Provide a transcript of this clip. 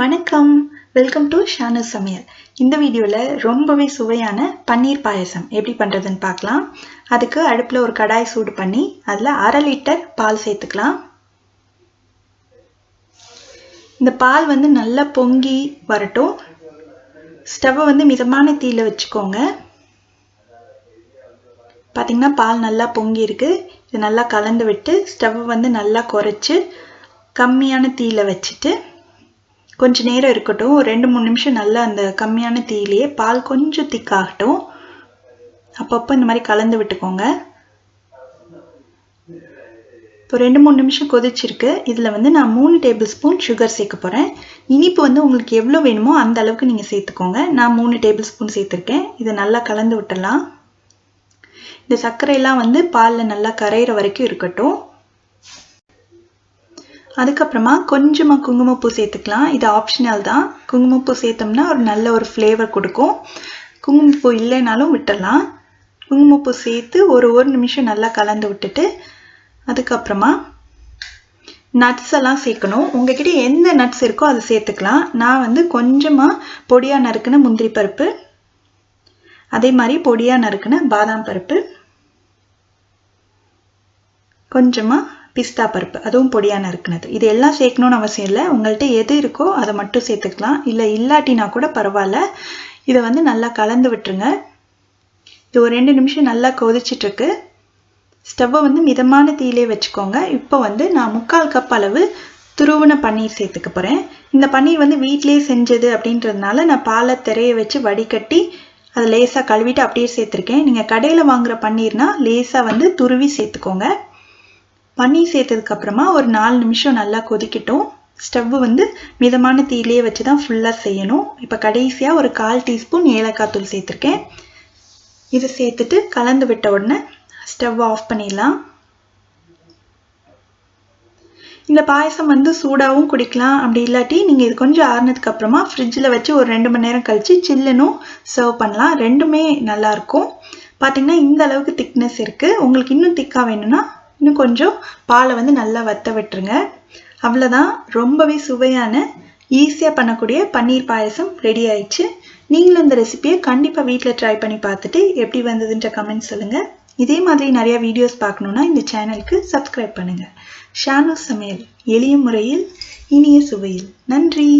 வணக்கம், welcome to Shanu சமையல். இந்த வீடியோவில் ரொம்பவே சுவையான பன்னீர் பாயசம் எப்படி பண்ணுறதுன்னு பார்க்கலாம். அதுக்கு அடுப்பில் ஒரு கடாய் சூடு பண்ணி அதில் 1/2 லிட்டர் பால் சேர்த்துக்கலாம். இந்த பால் வந்து நல்லா பொங்கி வரட்டும். ஸ்டவ்வை வந்து மிதமான தீயில வச்சுக்கோங்க. பார்த்திங்கன்னா பால் நல்லா பொங்கி இருக்கு. இது நல்லா கலந்து விட்டு ஸ்டவ்வை வந்து நல்லா குறைச்சி கம்மியான தீயில வச்சுட்டு கொஞ்சம் நேரம் இருக்கட்டும். ஒரு 2-3 நிமிஷம் நல்லா அந்த கம்மியான தீயிலேயே பால் கொஞ்சம் திக்காகட்டும். அப்பப்போ இந்த மாதிரி கலந்து விட்டுக்கோங்க. இப்போ 2-3 நிமிஷம் கொதிச்சிருக்கு. இதில் வந்து நான் 3 டேபிள் ஸ்பூன் சுகர் சேர்க்க போகிறேன். இனிப்பு வந்து உங்களுக்கு எவ்வளோ வேணுமோ அந்த அளவுக்கு நீங்கள் சேர்த்துக்கோங்க. நான் 3 டேபிள் ஸ்பூன் சேர்த்துருக்கேன். இதை நல்லா கலந்து விட்டுடலாம். இந்த சர்க்கரையெல்லாம் வந்து பாலில் நல்லா கரையிற வரைக்கும் இருக்கட்டும். அதுக்கப்புறமா கொஞ்சமாக குங்குமப்பூ சேர்த்துக்கலாம். இது ஆப்ஷனல் தான். குங்குமப்பூ சேர்த்தோம்னா ஒரு நல்ல ஒரு ஃப்ளேவர் கொடுக்கும். குங்குமப்பூ இல்லைனாலும் விட்டுடலாம். குங்குமப்பூ சேர்த்து ஒரு நிமிஷம் நல்லா கலந்து விட்டுட்டு அதுக்கப்புறமா நட்ஸ் எல்லாம் சேர்க்கணும். உங்ககிட்ட எந்த நட்ஸ் இருக்கோ அதை சேர்த்துக்கலாம். நான் வந்து கொஞ்சமாக பொடியாக நறுக்குன முந்திரி பருப்பு, அதே மாதிரி பொடியாக நறுக்குன பாதாம் பருப்பு, கொஞ்சமாக பிஸ்தா பருப்பு, அதுவும் பொடியாக நறுக்குனது. இது எல்லாம் சேர்க்கணும்னு அவசியம் இல்லை. உங்கள்கிட்ட எது இருக்கோ அதை மட்டும் சேர்த்துக்கலாம். இல்லை இல்லாட்டினா கூட பரவாயில்ல. இதை வந்து நல்லா கலந்து விட்டுருங்க. இது ஒரு 2 நிமிஷம் நல்லா கொதிச்சிட்ருக்கு. ஸ்டவ்வை வந்து மிதமான தீயிலே வச்சுக்கோங்க. இப்போ வந்து நான் 3/4 கப் அளவு துருவின பன்னீர் சேர்த்துக்க போகிறேன். இந்த பன்னீர் வந்து வீட்டிலேயே செஞ்சது அப்படின்றதுனால நான் பாலை திரைய வச்சு வடிகட்டி அதை லேசாக கழுவிட்டு அப்படியே சேர்த்துருக்கேன். நீங்கள் கடையில் வாங்குகிற பன்னீர்னா லேசாக வந்து துருவி சேர்த்துக்கோங்க. பன்னீர் சேர்த்ததுக்கு அப்புறமா ஒரு 4 நிமிஷம் நல்லா கொதிக்கட்டும். ஸ்டவ் வந்து மிதமான தீயிலே வச்சு தான் ஃபுல்லாக செய்யணும். இப்போ கடைசியாக ஒரு 1/4 டீஸ்பூன் ஏலக்காய் தூள் சேர்த்துருக்கேன். இதை சேர்த்துட்டு கலந்து விட்ட உடனே ஸ்டவ் ஆஃப் பண்ணிடலாம். இந்த பாயசம் வந்து சூடாகவும் குடிக்கலாம். அப்படி இல்லாட்டி நீங்கள் இது கொஞ்சம் ஆறுனதுக்கு அப்புறமா ஃப்ரிட்ஜில் வச்சு ஒரு 2 மணி நேரம் கழித்து சில்லுனும் சர்வ் பண்ணலாம். ரெண்டுமே நல்லாயிருக்கும். பார்த்தீங்கன்னா இந்த அளவுக்கு திக்னஸ் இருக்குது. உங்களுக்கு இன்னும் திக்காக வேணும்னா இன்னும் கொஞ்சம் பாலை வந்து நல்லா வத்த விட்டுருங்க. அவ்வளோதான். ரொம்பவே சுவையான ஈஸியாக பண்ணக்கூடிய பன்னீர் பாயசம் ரெடி ஆயிடுச்சு. நீங்களும் இந்த ரெசிபியை கண்டிப்பாக வீட்டில் ட்ரை பண்ணி பார்த்துட்டு எப்படி வந்ததுன்ற கமெண்ட் சொல்லுங்கள். இதே மாதிரி நிறைய வீடியோஸ் பார்க்கணுன்னா இந்த சேனலுக்கு சப்ஸ்கிரைப் பண்ணுங்கள். ஷானு சமையல், எளிய முறையில் இனிய சுவையில். நன்றி.